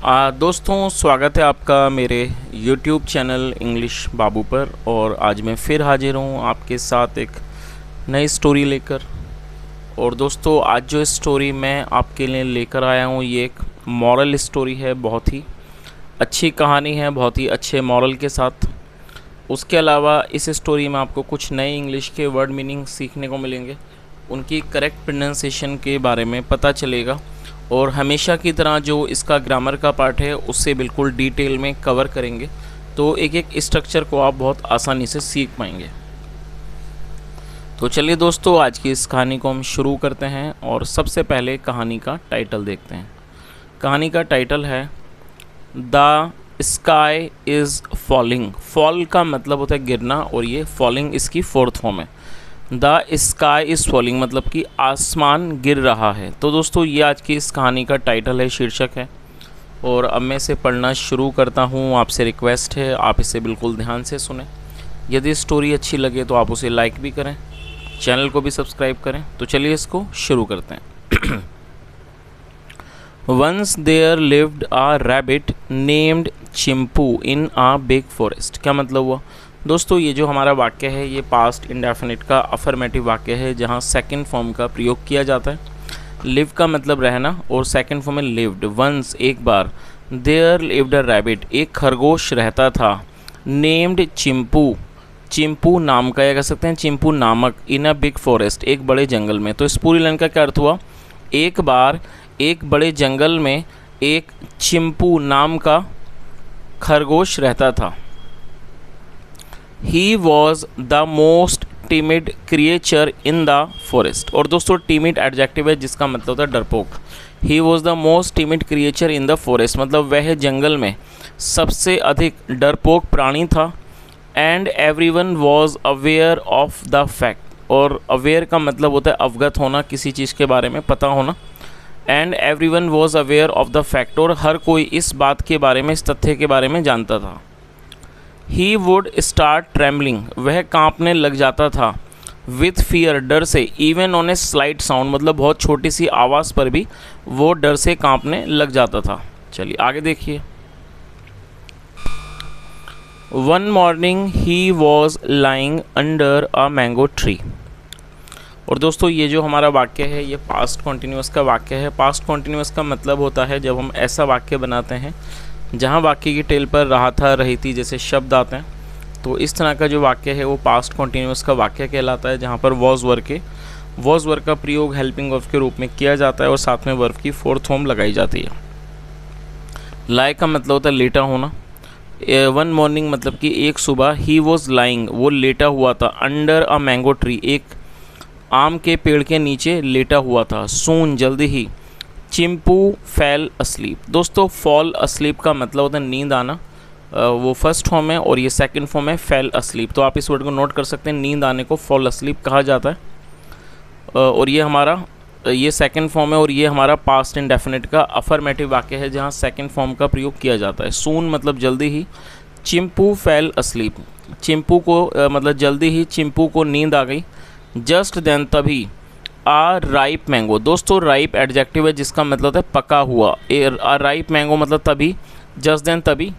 दोस्तों, स्वागत है आपका मेरे YouTube चैनल इंग्लिश बाबू पर। और आज मैं फिर हाजिर हूँ आपके साथ एक नई स्टोरी लेकर। और दोस्तों, आज जो स्टोरी मैं आपके लिए लेकर आया हूँ ये एक मॉरल स्टोरी है। बहुत ही अच्छी कहानी है, बहुत ही अच्छे मॉरल के साथ। उसके अलावा इस स्टोरी में आपको कुछ नए इंग्लिश के वर्ड मीनिंग सीखने को मिलेंगे, उनकी करेक्ट प्रोनाउंसिएशन के बारे में पता चलेगा। और हमेशा की तरह जो इसका ग्रामर का पार्ट है उससे बिल्कुल डिटेल में कवर करेंगे, तो एक एक स्ट्रक्चर को आप बहुत आसानी से सीख पाएंगे। तो चलिए दोस्तों, आज की इस कहानी को हम शुरू करते हैं। और सबसे पहले कहानी का टाइटल देखते हैं। कहानी का टाइटल है the sky is falling. Fall का मतलब होता है गिरना, और ये फॉलिंग इसकी फोर्थ फॉर्म है। द स्काई इज़ फॉलिंग मतलब कि आसमान गिर रहा है। तो दोस्तों, ये आज की इस कहानी का टाइटल है, शीर्षक है। और अब मैं इसे पढ़ना शुरू करता हूँ। आपसे रिक्वेस्ट है आप इसे बिल्कुल ध्यान से सुने। यदि स्टोरी अच्छी लगे तो आप उसे लाइक भी करें, चैनल को भी सब्सक्राइब करें। तो चलिए इसको शुरू करते हैं। Once there lived a rabbit named Chimpu in a big forest. क्या मतलब हुआ दोस्तों? ये जो हमारा वाक्य है ये पास्ट इंडेफिनिट का अफर्मेटिव वाक्य है, जहाँ सेकंड फॉर्म का प्रयोग किया जाता है। लिव का मतलब रहना, और सेकंड फॉर्म में लिव्ड। वंस एक बार, देयर लिव्ड अ रैबिट एक खरगोश रहता था, नेम्ड चिंपू चिंपू नाम का, या कह सकते हैं चिंपू नामक, इन अ बिग फॉरेस्ट एक बड़े जंगल में। तो इस पूरी लाइन का क्या अर्थ हुआ? एक बार एक बड़े जंगल में एक चिंपू नाम का खरगोश रहता था। He was the most timid creature in the forest। और दोस्तों, timid एडजेक्टिव है जिसका मतलब होता है डरपोक। He was the most timid creature in the forest मतलब वह जंगल में सबसे अधिक डरपोक प्राणी था। And everyone was aware of the fact। और aware का मतलब होता है अवगत होना, किसी चीज़ के बारे में पता होना। And everyone was aware of the fact और हर कोई इस बात के बारे में, इस तथ्य के बारे में जानता था। He would start trembling वह कांपने लग जाता था। With fear डर से, even on a slight sound मतलब बहुत छोटी सी आवाज़ पर भी वो डर से कांपने लग जाता था। चलिए आगे देखिए। One morning he was lying under a mango tree। और दोस्तों, ये जो हमारा वाक्य है ये पास्ट कॉन्टिन्यूस का वाक्य है। पास्ट कॉन्टिन्यूस का मतलब होता है जब हम ऐसा वाक्य बनाते हैं जहाँ वाक्य की टेल पर रहा था, रही थी जैसे शब्द आते हैं। तो इस तरह का जो वाक्य है वो पास्ट कॉन्टिन्यूस का वाक्य कहलाता है, जहाँ पर वॉज वर्ब का प्रयोग हेल्पिंग वर्ब के रूप में किया जाता है और साथ में वर्ब की फोर्थ फॉर्म लगाई जाती है। लाई का मतलब होता है लेटा होना। वन मॉर्निंग मतलब कि एक सुबह। ही वॉज लाइंग वो लेटा हुआ था। अंडर अ मैंगो ट्री एक आम के पेड़ के नीचे लेटा हुआ था। सून जल्दी ही। Chimpu fell asleep. दोस्तों, फॉल अस्लीप का मतलब होता है नींद आना, वो फर्स्ट फॉर्म है, और ये सेकंड फॉर्म है फेल अस्लीप। तो आप इस वर्ड को नोट कर सकते हैं, नींद आने को फॉल अस्लीप कहा जाता है। और ये हमारा ये सेकंड फॉर्म है, और ये हमारा पास्ट इंडेफिनिट का अफर्मेटिव वाक्य है जहाँ सेकंड फॉर्म का प्रयोग किया जाता है। सून मतलब जल्दी ही। चिंपू फेल अस्लीप चिंपू को मतलब जल्दी ही चिंपू को नींद आ गई। जस्ट देन तभी। A ripe mango. दोस्तों, राइप एडजेक्टिव है जिसका मतलब होता है पका हुआ। आ राइप मैंगो मतलब तभी। जस्ट देन तभी।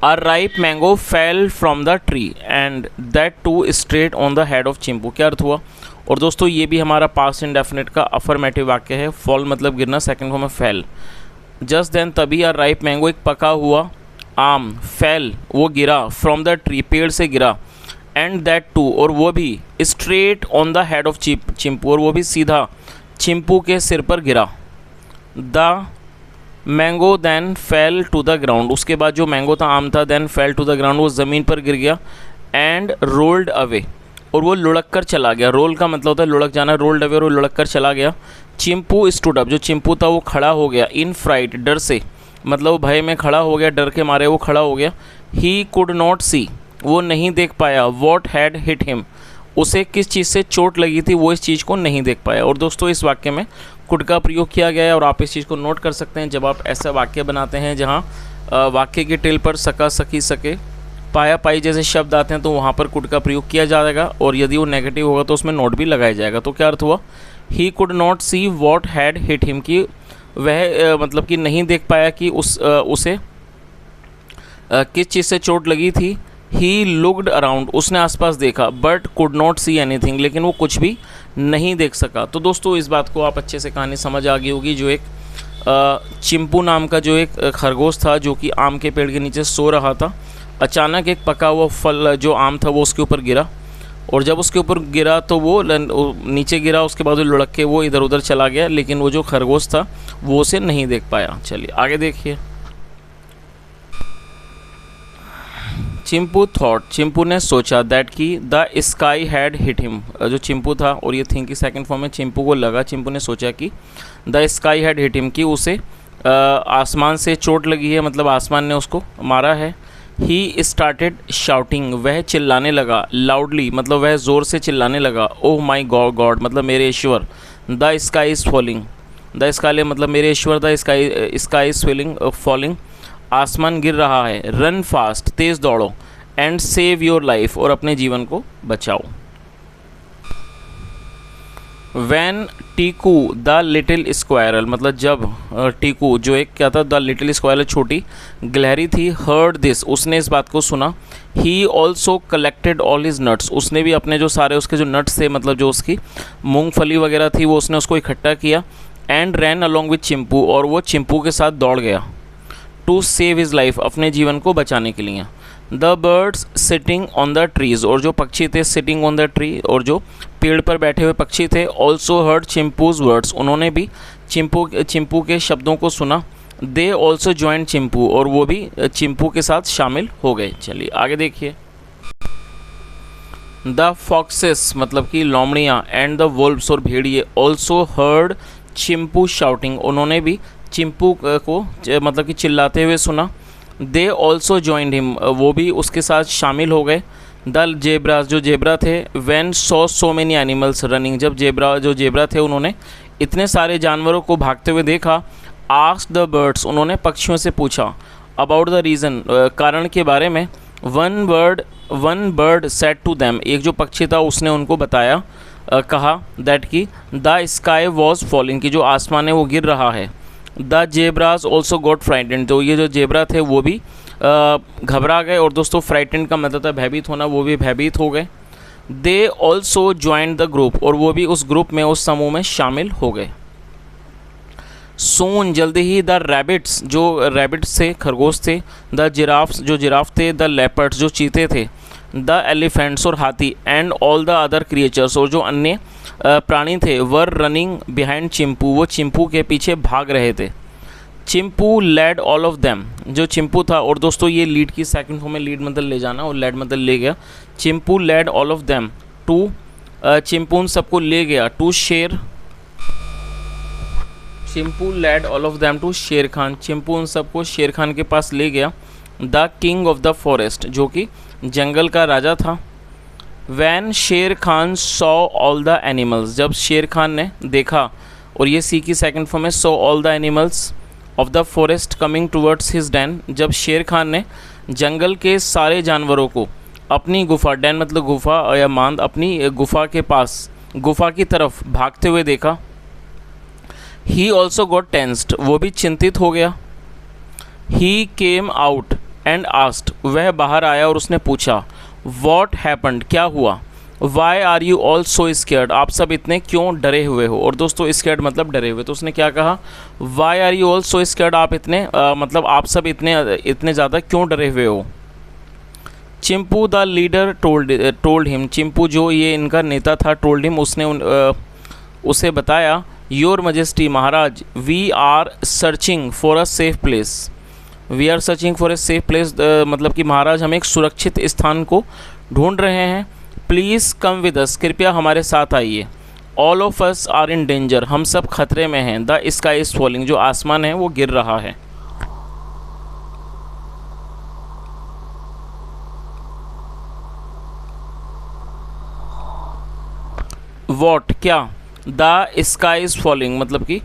A ripe mango fell from the tree and that too straight on the head of Chimpu. क्या अर्थ हुआ? और दोस्तों, ये भी हमारा पास्ट इंडेफिनिट का अफर्मेटिव वाक्य है। फॉल मतलब गिरना, सेकंड फॉर्म में फेल। जस्ट देन तभी आ राइप मैंगो एक पका हुआ आम, फेल वो गिरा, फ्रॉम द ट्री पेड़ से गिरा, एंड दैट टू और वो भी, straight on the head of Chimpu और वो भी सीधा चिंपू के सिर पर गिरा। The mango then fell to the ground. उसके बाद जो मैंगो था, आम था, then fell to the ground वो ज़मीन पर गिर गया। एंड रोल्ड अवे और वो लुढ़क कर चला गया। रोल का मतलब होता है लुढ़क जाना। रोल्ड अवे और वो लुढ़क कर चला गया। चिंपू स्टूड अप जो चिंपू था वो खड़ा हो गया। इन फ्राइट डर से मतलब वो भय में खड़ा हो गया, डर के मारे वो खड़ा हो गया। ही कुड नॉट सी वो नहीं देख पाया। वॉट हैड हिट हिम उसे किस चीज़ से चोट लगी थी वो इस चीज़ को नहीं देख पाया। और दोस्तों, इस वाक्य में कुड का प्रयोग किया गया है, और आप इस चीज़ को नोट कर सकते हैं जब आप ऐसा वाक्य बनाते हैं जहाँ वाक्य की टेल पर सका, सकी, सके, पाया, पाई जैसे शब्द आते हैं, तो वहाँ पर कुड का प्रयोग किया जाएगा। और यदि वो नेगेटिव होगा तो उसमें नोट भी लगाया जाएगा। तो क्या अर्थ हुआ? He could not see what had hit him की वह मतलब कि नहीं देख पाया कि उसे किस चीज़ से चोट लगी थी। ही लुक्ड अराउंड, उसने आसपास देखा, but could not see anything, लेकिन वो कुछ भी नहीं देख सका। तो दोस्तों इस बात को आप अच्छे से कहानी समझ आ गई होगी। जो एक चिंपू नाम का जो एक खरगोश था जो कि आम के पेड़ के नीचे सो रहा था, अचानक एक पका हुआ फल जो आम था वो उसके ऊपर गिरा, और जब उसके ऊपर गिरा तो वो नीचे गिरा, उसके बाद वो लुढ़क के वो इधर उधर चला गया, लेकिन वो जो खरगोश था वो उसे नहीं देख पाया। चलिए आगे देखिए। चिंपू थॉट, चिंपू ने सोचा, दैट कि the sky had hit him, जो चिंपू था और ये थिंक की सेकंड फॉर्म में चिंपू को लगा, चिंपू ने सोचा कि the sky had hit him, कि उसे आसमान से चोट लगी है, मतलब आसमान ने उसको मारा है। ही स्टार्टेड शाउटिंग, वह चिल्लाने लगा, लाउडली मतलब वह ज़ोर से चिल्लाने लगा, ओह माई गॉड मतलब मेरे ईश्वर, the sky is falling, the sky मतलब मेरे ईश्वर, द स्काई इज़ फॉलिंग, आसमान गिर रहा है, रन फास्ट, तेज़ दौड़ो, एंड सेव योर लाइफ, और अपने जीवन को बचाओ। When Tiku the little squirrel, मतलब जब टीकू जो एक क्या था, द लिटिल स्क्वायरल छोटी गिलहरी थी, हर्ड दिस, उसने इस बात को सुना, he also collected all his nuts, उसने भी अपने जो सारे उसके जो नट्स थे, मतलब जो उसकी मूंगफली वगैरह थी वो उसने उसको इकट्ठा किया, and ran along with Chimpu, और वो चिंपू के साथ दौड़ गया, टू सेव हिज लाइफ, अपने जीवन को बचाने के लिए। The birds sitting on the trees, और जो पक्षी थे सिटिंग ऑन द ट्री, और जो पेड़ पर बैठे हुए पक्षी थे, ऑल्सो हर्ड चिंपूज वर्ड्स, उन्होंने भी चिंपू के शब्दों को सुना। दे ऑल्सो ज्वाइन चिंपू, और वो भी चिंपू के साथ शामिल हो गए। चलिए आगे देखिए। द फॉक्सेस मतलब कि लोमड़ियाँ, एंड द वुल्व्स और भेड़िए, ऑल्सो हर्ड चिंपू शाउटिंग, उन्होंने भी चिंपू को मतलब कि चिल्लाते हुए सुना। दे ऑल्सो ज्वाइंड हिम, वो भी उसके साथ शामिल हो गए। द जेब्रास, जो जेब्रा थे, when so many animals running, जब जेब्रा थे उन्होंने इतने सारे जानवरों को भागते हुए देखा। आस्क्ड द बर्ड्स, उन्होंने पक्षियों से पूछा, अबाउट द रीज़न, कारण के बारे में। One bird said to them, एक जो पक्षी था उसने उनको बताया, कहा, दैट कि द स्काई वॉज फॉलिंग, कि जो आसमान है वो गिर रहा है। The zebras also got frightened, तो ये जो जेब्रा थे वो भी घबरा गए, और दोस्तों फ्राइटेंड का मतलब था भयभीत होना, वो भी भयभीत हो गए। They also joined the group, और वो भी उस ग्रुप में, उस समूह में शामिल हो गए। सून, जल्दी ही, द रैबिट्स, जो रैबिट्स थे खरगोश थे, द जिराफ्स, जो जिराफ थे, द लेपर्ड्स, जो चीते थे, द एलिफेंट्स और हाथी, and all the other creatures, और जो अन्य प्राणी थे, वर रनिंग बिहाइंड चिंपू, वो चिंपू के पीछे भाग रहे थे। Chimpu led all of them, जो चिंपू था, और दोस्तों ये लीड की सेकंड फॉर्म में लीड मतलब ले जाना और लेड मतलब ले गया। Chimpu led all of them to, Chimpu उन सबको ले गया, to Sher, Chimpu led all of them to Sher Khan, Chimpu उन सबको शेर खान के पास ले गया। The king of the forest, जो कि जंगल का राजा था। वैन शेर Khan saw all the animals, जब शेर खान ने देखा, और ये सी की सेकंड फॉर्म में, saw all the animals of the forest coming towards his Dan, जब शेर खान ने जंगल के सारे जानवरों को अपनी गुफा, डैन मतलब गुफा या मांद, अपनी गुफा के पास, गुफा की तरफ भागते हुए देखा। ही ऑल्सो गॉट टेंस्ड, वो भी चिंतित हो गया। ही केम आउट एंड आस्क्ड, वह बाहर आया और उसने पूछा, वॉट हैपन्ड, क्या हुआ। Why are you all so scared, आप सब इतने क्यों डरे हुए हो। और दोस्तों स्केर्ड मतलब डरे हुए, तो उसने क्या कहा, why are you all so scared, आप इतने मतलब आप सब इतने ज़्यादा क्यों डरे हुए हो। Chimpu the leader told him, Chimpu जो ये इनका नेता था, टोल्ड हिम, उसने उसे बताया, योर मजेस्टी, महाराज, we are searching for a safe place, we are searching for a safe place, मतलब कि महाराज हम एक सुरक्षित स्थान को ढूंढ रहे हैं। प्लीज़ कम विद अस, कृपया हमारे साथ आइए। All of us are in danger, हम सब खतरे में हैं। द स्काई इज़ फॉलिंग, जो आसमान है वो गिर रहा है। वॉट, क्या, द स्काई इज़ फॉलिंग मतलब कि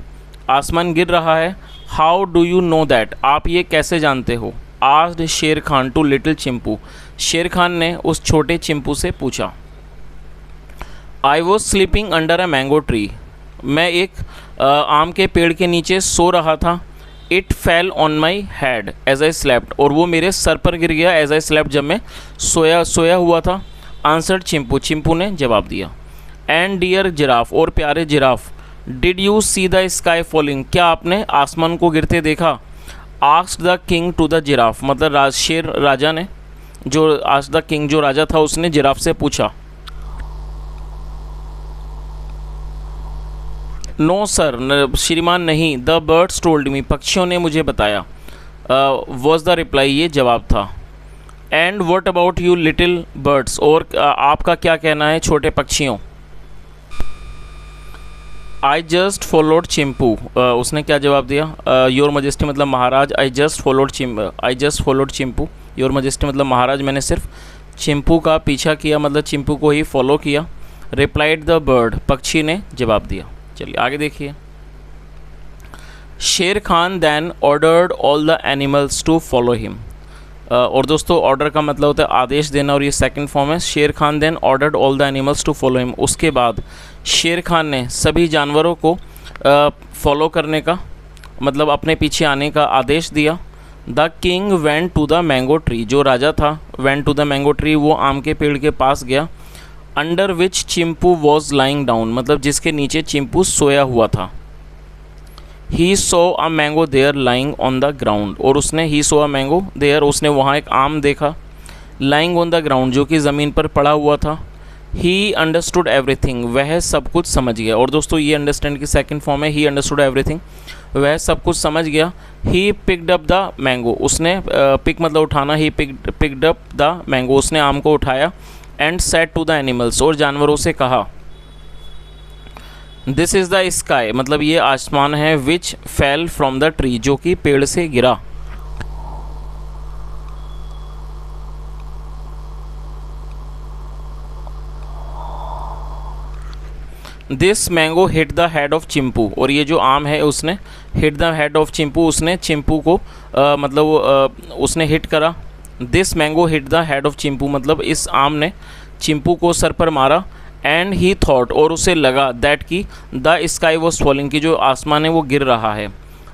आसमान गिर रहा है। How do you know that, आप ये कैसे जानते हो। आस्क्ड शेर खान टू लिटिल चिंपू, शेर खान ने उस छोटे चिंपू से पूछा। I was sleeping under a mango tree, मैं एक आम के पेड़ के नीचे सो रहा था। It fell on my head as I slept, और वो मेरे सर पर गिर गया एज आई स्लेप्ट, जब मैं सोया हुआ था। आंसर्ड चिंपू, चिंपू ने जवाब दिया। एंड डियर जिराफ, और प्यारे giraffe, did you see the sky falling, क्या आपने आसमान को गिरते देखा। Asked the king to the giraffe, मतलब शेर राजा ने, जो आस्क्ड द किंग जो राजा था उसने जिराफ से पूछा। नो सर, श्रीमान नहीं। द बर्ड्स टोल्ड मी, पक्षियों ने मुझे बताया। वॉज द रिप्लाई, ये जवाब था। And what about you little birds, और आपका क्या कहना है छोटे पक्षियों। आई जस्ट फॉलोड चिंपू, उसने क्या जवाब दिया। योर मजेस्टी मतलब महाराज, I just followed Chimpu, your majesty मतलब महाराज, मैंने सिर्फ चिंपू का पीछा किया, मतलब चिंपू को ही फॉलो किया। रिप्लाइड द बर्ड, पक्षी ने जवाब दिया। चलिए आगे देखिए। Sher Khan then ordered all the animals to follow him, और दोस्तों ऑर्डर का मतलब होता है आदेश देना, और ये सेकंड फॉर्म है। Sher Khan then ordered all the animals to follow him, उसके बाद शेर खान ने सभी जानवरों को फॉलो करने का मतलब अपने पीछे आने का आदेश दिया। The king went to the mango tree, जो राजा था went to the mango tree, वो आम के पेड़ के पास गया। Under which Chimpu was lying down, मतलब जिसके नीचे चिंपू सोया हुआ था। He saw a mango there lying on the ground, और उसने ही सो अ मैंगो देयर, उसने वहाँ एक आम देखा। लाइंग ऑन द ग्राउंड, जो कि ज़मीन पर पड़ा हुआ था। ही अंडरस्टूड एवरीथिंग, वह सब कुछ समझ गया, और दोस्तों ये अंडरस्टैंड की सेकंड फॉर्म है। ही अंडरस्टूड एवरीथिंग, वह सब कुछ समझ गया। He picked up the mango, उसने पिक मतलब उठाना, he picked up the mango, उसने आम को उठाया। And said to the animals, और जानवरों से कहा। दिस इज़ द स्काई, मतलब ये आसमान है। विच फेल फ्रॉम द ट्री, जो कि पेड़ से गिरा। This mango hit the head of Chimpu, और ये जो आम है उसने hit the head of Chimpu, उसने चिंपू को उसने हिट करा। This mango hit the head of Chimpu, मतलब इस आम ने चिंपू को सर पर मारा। एंड ही थॉट, और उसे लगा, दैट कि द स्काई वॉज फॉलिंग, की जो आसमान है वो गिर रहा है।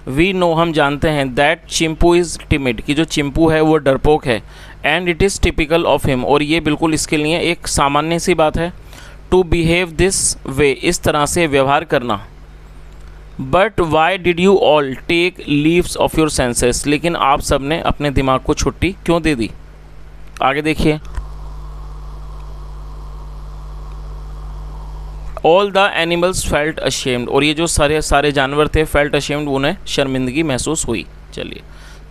वी नो, हम जानते हैं। दैट चिंपू इज़ टिमिड, की जो चिंपू है वो डरपोक है। And it is typical of him, और ये बिल्कुल इसके लिए एक सामान्य सी बात है। टू बिहेव दिस वे, इस तरह से व्यवहार करना। But why did you all take leaves of your senses, लेकिन आप सब ने अपने दिमाग को छुट्टी क्यों दे दी। आगे देखिए। All the animals felt ashamed, और ये जो सारे जानवर थे फेल्ट अशेम्ड, उन्हें शर्मिंदगी महसूस हुई। चलिए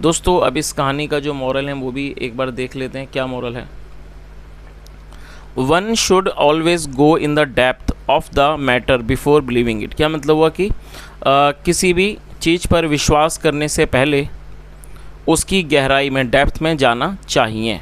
दोस्तों अब इस कहानी का जो मॉरल है वो भी एक बार देख लेते हैं। क्या मॉरल है। One should always go in the depth of the matter before believing it, क्या मतलब हुआ कि किसी भी चीज़ पर विश्वास करने से पहले उसकी गहराई में, डेप्थ में जाना चाहिए।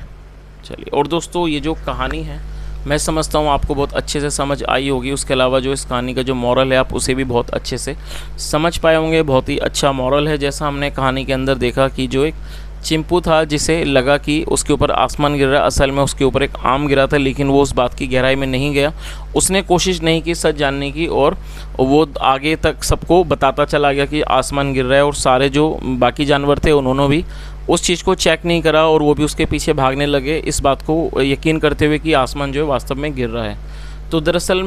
चलिए, और दोस्तों ये जो कहानी है मैं समझता हूँ आपको बहुत अच्छे से समझ आई होगी। उसके अलावा जो इस कहानी का जो मॉरल है आप उसे भी बहुत अच्छे से समझ पाए होंगे। बहुत ही अच्छा मॉरल है। जैसा हमने कहानी के अंदर देखा कि जो एक चिंपू था जिसे लगा कि उसके ऊपर आसमान गिर रहा है, असल में उसके ऊपर एक आम गिरा था, लेकिन वो उस बात की गहराई में नहीं गया। उसने कोशिश नहीं की सच जानने की, और वो आगे तक सबको बताता चला गया कि आसमान गिर रहा है, और सारे जो बाकी जानवर थे उन्होंने भी उस चीज़ को चेक नहीं करा, और वो भी उसके पीछे भागने लगे इस बात को यकीन करते हुए कि आसमान जो है वास्तव में गिर रहा है। तो दरअसल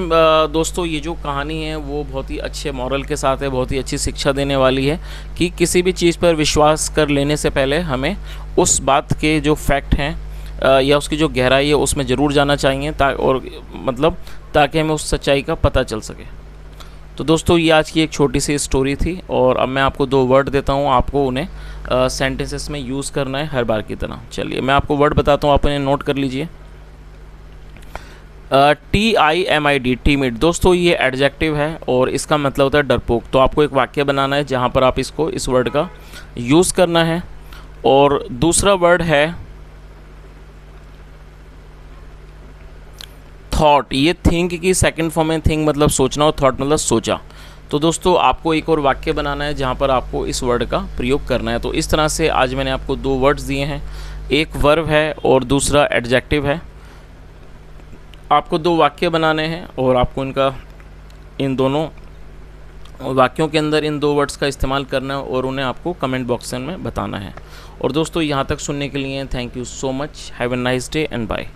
दोस्तों ये जो कहानी है वो बहुत ही अच्छे मॉरल के साथ है, बहुत ही अच्छी शिक्षा देने वाली है कि किसी भी चीज़ पर विश्वास कर लेने से पहले हमें उस बात के जो फैक्ट हैं या उसकी जो गहराई है उसमें ज़रूर जाना चाहिए, ताकि हमें उस सच्चाई का पता चल सके। तो दोस्तों ये आज की एक छोटी सी स्टोरी थी, और अब मैं आपको 2 वर्ड देता हूँ, आपको उन्हें सेंटेंसेस में यूज़ करना है हर बार की तरह। चलिए मैं आपको वर्ड बताता हूँ, आप उन्हें नोट कर लीजिए। TIMID, टीमिड, दोस्तों ये एडजेक्टिव है और इसका मतलब होता है डरपोक। तो आपको एक वाक्य बनाना है जहाँ पर आप इस वर्ड का यूज़ करना है। और दूसरा वर्ड है थॉट, ये थिंक की सेकंड फॉर्म में थिंक मतलब सोचना और थॉट मतलब सोचा। तो दोस्तों आपको एक और वाक्य बनाना है जहाँ पर आपको इस वर्ड का प्रयोग करना है। तो इस तरह से आज मैंने आपको 2 वर्ड्स दिए हैं, एक वर्ब है और दूसरा एडजेक्टिव है। आपको 2 वाक्य बनाने हैं और आपको इन दोनों वाक्यों के अंदर इन 2 वर्ड्स का इस्तेमाल करना है और उन्हें आपको कमेंट बॉक्स में बताना है। और दोस्तों यहाँ तक सुनने के लिए thank you so much. Have a nice day and bye.